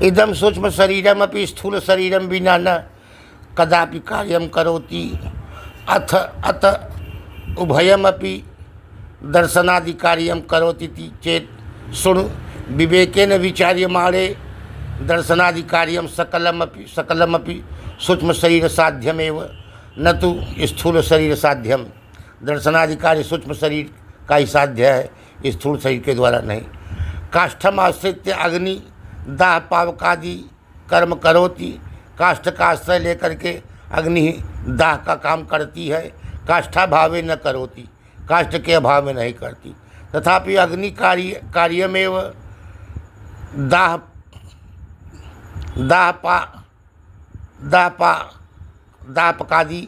इदम सूक्ष्म शरीरमपि स्थूल शरीरम विना न कदापि कार्यम करोति अथ अत उभयमपि दर्शनादि कार्यम करोति चेत शृणु विवेकेन विचार्यमाणे दर्शनादि कार्यम सकलमपि सूक्ष्म शरीर साध्यमेव न तो स्थूल शरीर साध्यम। दर्शनादि कार्य सूक्ष्म शरीर का ही साध्य है, स्थूल शरीर के द्वारा नहीं। काष्ठम आश्रित्य अग्नि दाह पावकादि कर्म करोति। काष्ठ का आश्रय लेकर के अग्नि दाह का काम करती है, काष्ठाभावे न करोति, काष्ठ के अभाव में नहीं करती। तथापि अग्नि कार्यमेव दाहपाकादि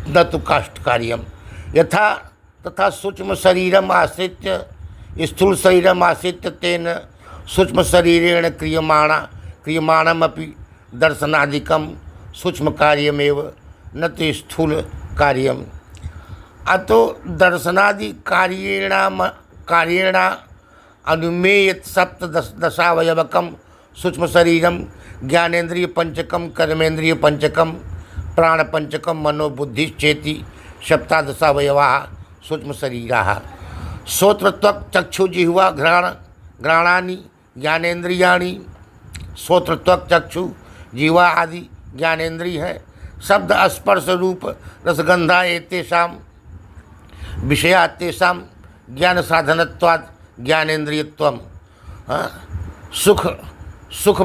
न तो काष्ठ कार्यम। यथा तथा सूक्ष्म शरीरम आश्रित्य स्थूल शरीरम आश्रित्य तेन सूक्ष्म शरीरेण क्रियमाणमपि दर्शनादिकम सूक्ष्म कार्यमेव न तो स्थूल कार्यम। अतो दर्शनादि कार्येण अनुमेय सप्तदशावयवकम सूक्ष्म शरीरम ज्ञानेन्द्रिय पंचकम कर्मेंद्रिय पंचकम प्राण पंचकम मनोबुद्धि चेति सप्तादशावयवा सूक्ष्म शरीरा। श्रोत्र त्वक् चक्षु जिह्वा घ्राणानि ज्ञानेन्द्रियाणि। श्रोत्र त्वक् चक्षु जिह्वा आदि ज्ञानेन्द्रिय है। शब्द स्पर्श रूप रसगंधा एतेषां विषया तेषां ज्ञान साधनत्वात् ज्ञानेन्द्रियत्वम्। सुख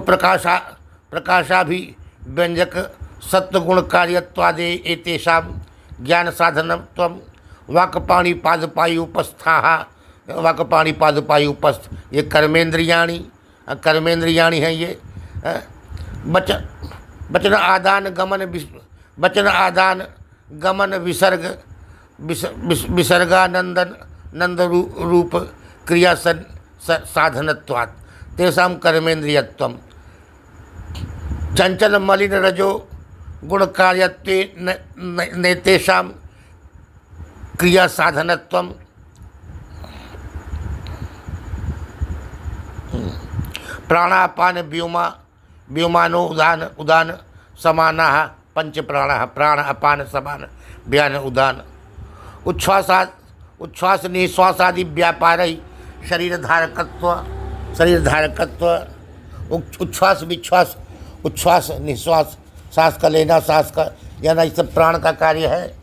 प्रकाशाभि व्यंजक सत्वगुण कार्यत्वादे एतेषां ज्ञान साधनत्वम्। वाक्पाणि पादपायुपस्थाः, वाक्पाणि पादपायुपस्थ ये कर्मेंद्रियाणि हैं। ये वचन आदान गमन विसर्गानंद रूप क्रिया साधनत्वात् तेषां कर्मेंद्रियत्वम्। चंचल मलिन रजो गुण कार्यत्वे नेतेषां क्रिया साधनत्वम्। प्राणापान व्योमानो उदान समानाः पंच प्राणाः। प्राण अपान समान व्यान उदान। उच्छ्वास निश्वासादि व्यापारै शरीरधारकत्व उच्छ्वास निश्वास, सांस का लेना सांस का याना, ये सब प्राण का कार्य है।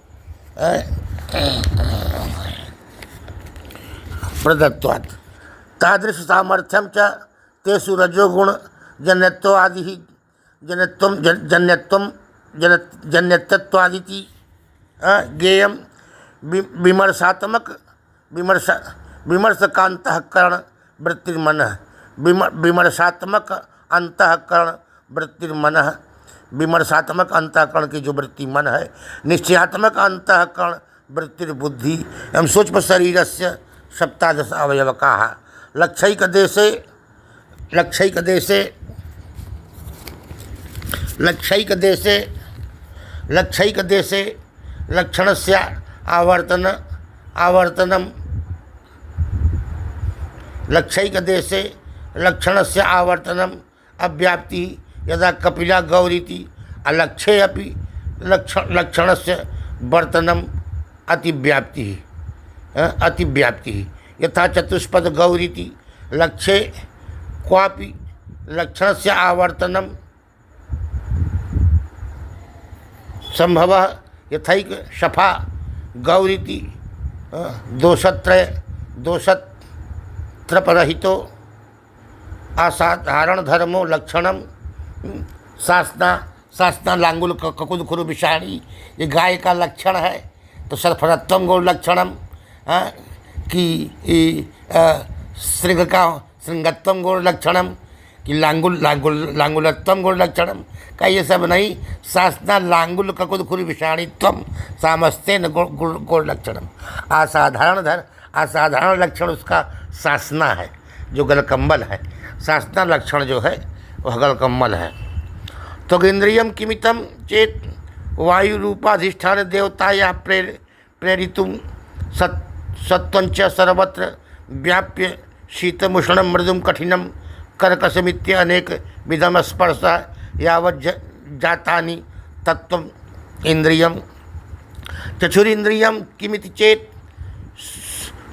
प्रदत्वात् तादृश सामर्थ्यम च तेषु रजोगुण जन्यत्वादिति ज्ञेयं विमर्शकांतःकरण वृत्तिर्मनः। विमर्शात्मक अंतःकरण वृत्तिर्मनः। विमर्शात्मक अंतःकरण की जो वृत्ति मन है। निश्चयात्मक अंतःकरण वृत्तिर्बुद्धि एवं सूक्ष्म शरीरस्य सप्तादश अवयवकाः। लक्षैकदेशे लक्षणस्य आवर्तनम लक्षैकदेशे लक्षणस्य आवर्तनम अव्याप्ति यदा कपिला गौरीति अलक्षे अपि लक्षणस्य वर्तनम अतिव्याप्ति यथा चतुष्पद गौरीति लक्षे क्वापि लक्षणस्य आवर्तनम संभवः यथैक शफा गौरीति दोषत्रपरहितो असाधारण धर्मो लक्षणम। सासना लांगुल ककुद खुरु विषाणी ये गाय का लक्षण है। तो सरफरत्वम गौर लक्षणम कि श्रृंगत्वम गौर लक्षणम कि लांगुलत्वम गौर लक्षणम का ये सब नहीं। सासना लांगुल ककुद खुरु विषाणीत्वम सामस्तेन गौर लक्षणम। असाधारण लक्षण उसका सासना है जो गलकम्बल है। सासना लक्षण जो है वह गलकम्बल है। तो इंद्रियम किमितम चेत वायु रूपाधिष्ठान देवताया प्रेरितुम सत्वंच सर्वत्र व्याप्य शीतमुष्णं मृदुं कठिनं कर्कशमित्य अनेक विधम स्पर्श यावत् जातानि तत्त्वम् इंद्रियं चक्षुरिंद्रियं किमिति चेत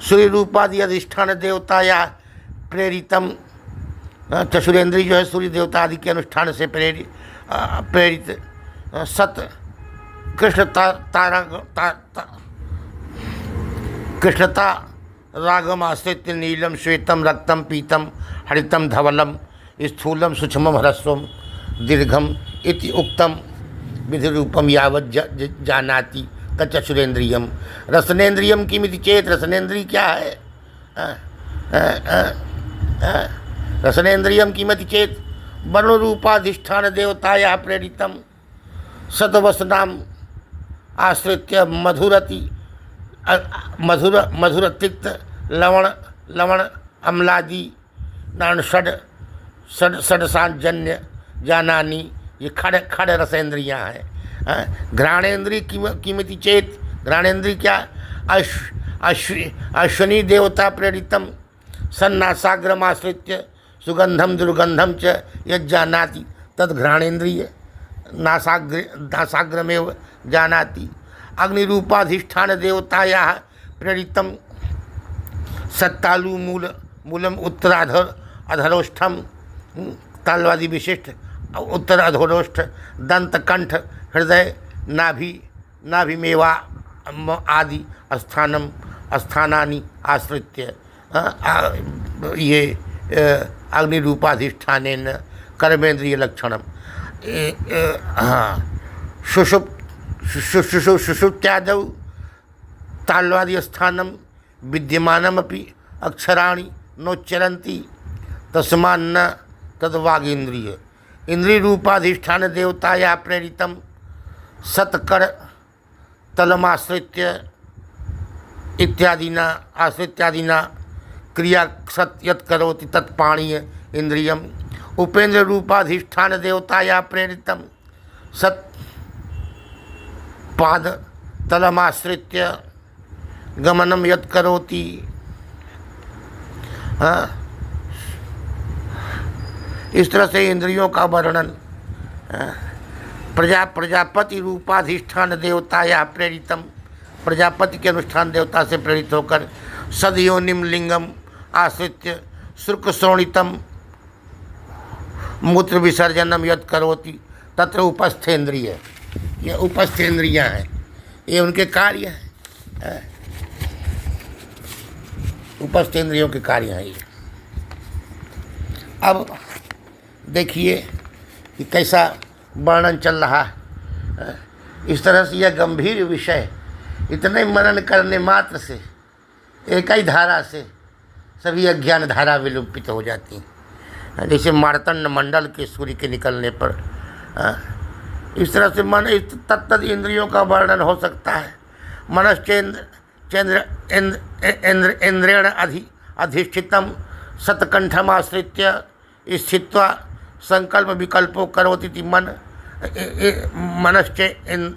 सूर्यरूपादि अधिष्ठान देवताया प्रेरितम। चक्षुरेंद्रिय जो है सूर्य देवता आदि के अनुष्ठान से प्रेरित सत कृष्णता रागम आश्रित नीलम श्वेतम रक्तम पीतम हरितम धवलम स्थूलम सूक्ष्मम ह्रस्वम दीर्घम इति उक्तम विधि रूपम यावत् जानाति तच्चक्षुरेंद्रियम। रसनेन्द्रियम किमिति चेत रसनेन्द्रिय क्या है? रसनेन्द्रियम किमिति चेत वर्णरूपाधिष्ठान देवताया प्रेरितम सद्वसनाम आश्रित्य मधुरतिक्त लवण अम्लादि नान षडसांजन्य जानानी, ये खड़ रसेंद्रियाँ हैं। घ्राणेन्द्रिय किमिति चेत घ्राणेन्द्रिय क्या? अश्विनी देवता प्रेरितम सन्नासाग्रमाश्रित्य सुगंधम दुर्गंधम च यज्जानाति तद घ्राणेन्द्रिय नासाग्रमेव जानाति। अग्निरूपाधिष्ठान देवतायाः प्रेरितम सत्तालु मूलम अधरोष्ठम तालवादि विशिष्ट उत्तर अधोरोष्ठ दंत कंठ हृदय नाभिमेवा आदि स्थानानि आश्रित्य ये अग्निरूपाधिष्ठानेन कर्मेन्द्रिय लक्षणम। सुषुप्त्यादौ ताल्वादि स्थानं विद्यमानमपि अक्षराणि नोच्चरन्ति तस्मान्न तद्वागीन्द्रिय। इंद्रिय रूपाधिष्ठान देवताया प्रेरितम सत्कर तलमाश्रित्य इत्यादिना क्रिया सत यत् करोति तत्पाणीय इंद्रियम। उपेन्द्र रूपाधिष्ठान देवताया प्रेरितम सत पाद तलमाश्रित्य गमनम यत् करोति। इस तरह से इंद्रियों का वर्णन प्रजापति रूपाधिष्ठान देवताया प्रेरितम, प्रजापति के अनुष्ठान देवता से प्रेरित होकर सदयोनिम लिंगम आश्रित्य शुक्लश्रोणितम मूत्र विसर्जनम यत् करोति तत्र उपस्थेन्द्रिय। ये उपस्थेन्द्रियाँ हैं, ये उनके कार्य हैं, उपस्थेन्द्रियों के कार्य हैं ये। अब देखिए कि कैसा वर्णन चल रहा है। इस तरह से यह गंभीर विषय इतने मनन करने मात्र से एक ही धारा से सभी अज्ञान धारा विलुप्त हो जाती हैं, जैसे मार्तंड मंडल के सूर्य के निकलने पर। इस तरह से मन तत्त इंद्रियों का वर्णन हो सकता है। मनश्चेन्द्र इंद्रेण अधिष्ठितम सतकंठम आश्रित्य स्थित्वा संकल्प विकल्पो करोति मन मनश्चे